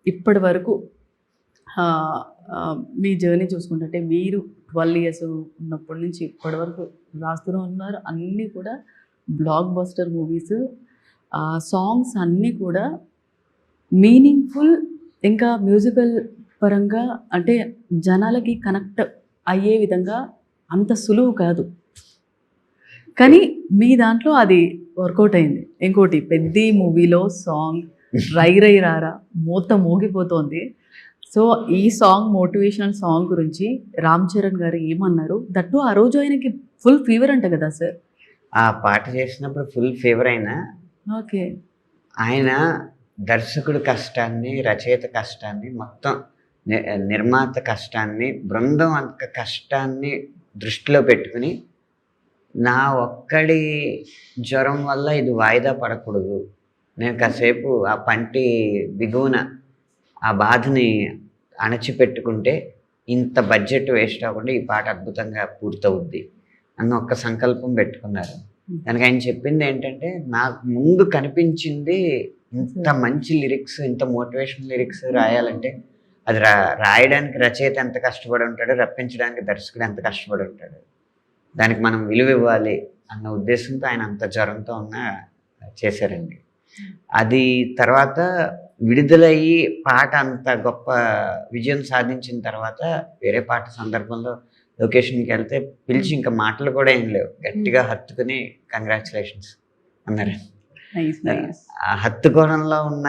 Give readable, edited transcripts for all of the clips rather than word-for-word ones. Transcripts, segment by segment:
ఇప్పటి వరకు మీ జర్నీ చూసుకుంటే మీరు 12 ఇయర్స్ ఉన్నప్పటి నుంచి ఇప్పటి వరకు రాస్తూనే ఉన్నారు. అన్నీ కూడా బ్లాక్ బస్టర్ మూవీస్. సాంగ్స్ అన్నీ కూడా మీనింగ్ఫుల్, ఇంకా మ్యూజికల్ పరంగా అంటే జనాలకి కనెక్ట్ అయ్యే విధంగా అంత సులువు కాదు. కానీ మీ దాంట్లో అది వర్కౌట్ అయింది. ఇంకోటి పెద్ది మూవీలో సాంగ్ రై రై రారా మోగిపోతోంది. సో ఈ సాంగ్ మోటివేషనల్ సాంగ్ గురించి రామ్ చరణ్ గారు ఏమన్నారు? దట్టు ఆ రోజు ఆయనకి ఫుల్ ఫీవర్ అంట కదా సార్? ఆ పాట చేసినప్పుడు ఫుల్ ఫీవర్ అయినా ఓకే, ఆయన దర్శకుడి కష్టాన్ని, రచయిత కష్టాన్ని, మొత్తం నిర్మాత కష్టాన్ని, బృందం అంత కష్టాన్ని దృష్టిలో పెట్టుకుని నా ఒక్కడి జ్వరం వల్ల ఇది వాయిదా పడకూడదు, నేను కాసేపు ఆ పంటి బిగువున ఆ బాధని అణచిపెట్టుకుంటే ఇంత బడ్జెట్ వేస్ట్ అవ్వకుండా ఈ పాట అద్భుతంగా పూర్తవుద్ది అన్న ఒక్క సంకల్పం పెట్టుకున్నారు. దానికి ఆయన చెప్పింది ఏంటంటే, నాకు ముందు కనిపించింది ఇంత మంచి లిరిక్స్, ఇంత మోటివేషనల్ లిరిక్స్ రాయాలంటే అది రాయడానికి రచయిత ఎంత కష్టపడి ఉంటాడో, రప్పించడానికి దర్శకుడు ఎంత కష్టపడి ఉంటాడు, దానికి మనం విలువ ఇవ్వాలి అన్న ఉద్దేశంతో ఆయన అంత జ్వరంతో ఉన్న చేశారండి. అది తర్వాత విడుదలయ్యి పాట అంత గొప్ప విజయం సాధించిన తర్వాత వేరే పాట సందర్భంలో లొకేషన్కి వెళ్తే పిలిచి ఇంకా మాటలు కూడా ఏం లేవు, గట్టిగా హత్తుకుని కంగ్రాచులేషన్స్ అన్నారు. ఆ హత్తుకోవడంలో ఉన్న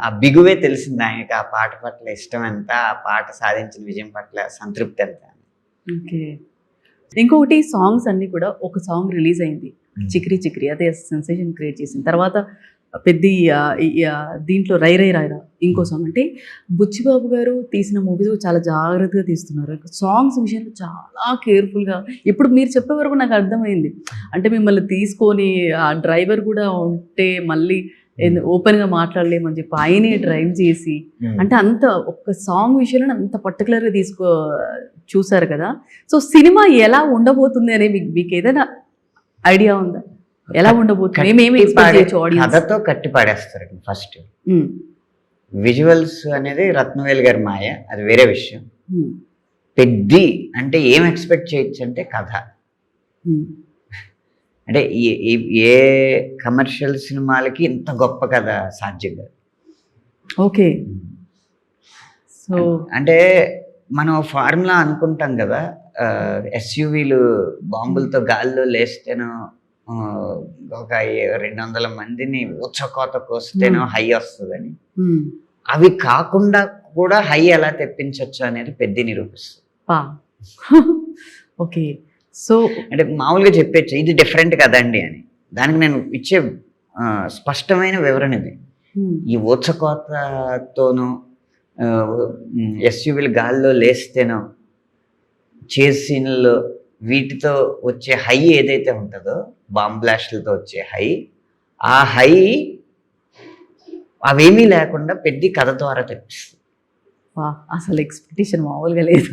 ఆ బిగువే తెలిసింది ఆయనకి, ఆ పాట పట్ల ఇష్టం ఎంత, ఆ పాట సాధించిన విజయం పట్ల సంతృప్తి ఎంత. ఓకే, ఇంకొకటి సాంగ్స్ అన్నీ కూడా ఒక సాంగ్ రిలీజ్ అయింది చిక్రీ చిక్రీ, అదే సెన్సేషన్ క్రియేట్ చేసిన తర్వాత పెద్ద దీంట్లో రై రై రాయరా ఇంకో సాంగ్. అంటే బుచ్చిబాబు గారు తీసిన మూవీస్ చాలా జాగ్రత్తగా తీస్తున్నారు. సాంగ్స్ విషయంలో చాలా కేర్ఫుల్గా. ఇప్పుడు మీరు చెప్పే వరకు నాకు అర్థమైంది, అంటే మిమ్మల్ని తీసుకొని ఆ డ్రైవర్ కూడా ఉంటే మళ్ళీ ఓపెన్గా మాట్లాడలేమని చెప్పి ఆయనే డ్రైవ్ చేసి, అంటే అంత ఒక్క సాంగ్ విషయంలో అంత పర్టికులర్గా చూసారు కదా. సో సినిమా ఎలా ఉండబోతుంది అనే మీకు ఏదైనా ఐడియా ఉందా? ఎలా ఉండబోతుంది? కథతో కట్టి పాడేస్తారు ఫస్ట్. విజువల్స్ అనేది రత్నవేల్ గారి మాయ, అది వేరే విషయం. పెద్ది అంటే ఏం ఎక్స్పెక్ట్ చేయొచ్చు అంటే కథ. అంటే ఏ కమర్షియల్ సినిమాలకి ఇంత గొప్ప కథ సాధ్యం కాదు. ఓకే, సో అంటే మనం ఫార్ములా అనుకుంటాం కదా, ఎస్యూవీలు బాంబులతో గాల్లో లేస్తేనో, ఒక 200 మందిని ఉచ్చకోత కోస్తేనో హై వస్తుందని, అవి కాకుండా కూడా హై ఎలా తెప్పించవచ్చు అనేది పెద్ద నిరూపిస్తుంది. ఓకే, సో అంటే మామూలుగా చెప్పచ్చు ఇది డిఫరెంట్ కదండి అని, దానికి నేను ఇచ్చే స్పష్టమైన వివరణ ఇది. ఈ ఊచకోతతోనూ ఎస్యూవీలు గాల్లో లేస్తేనో, చేజ్ సీన్లలో వీటితో వచ్చే హై ఏదైతే ఉంటుందో, బాంబ్ బ్లాస్ట్లతో వచ్చే హై, ఆ హై అవేమీ లేకుండా పెద్ద కథ ద్వారా తెప్పిస్తుంది. అసలు ఎక్స్పెక్టేషన్ మామూలుగా లేదు.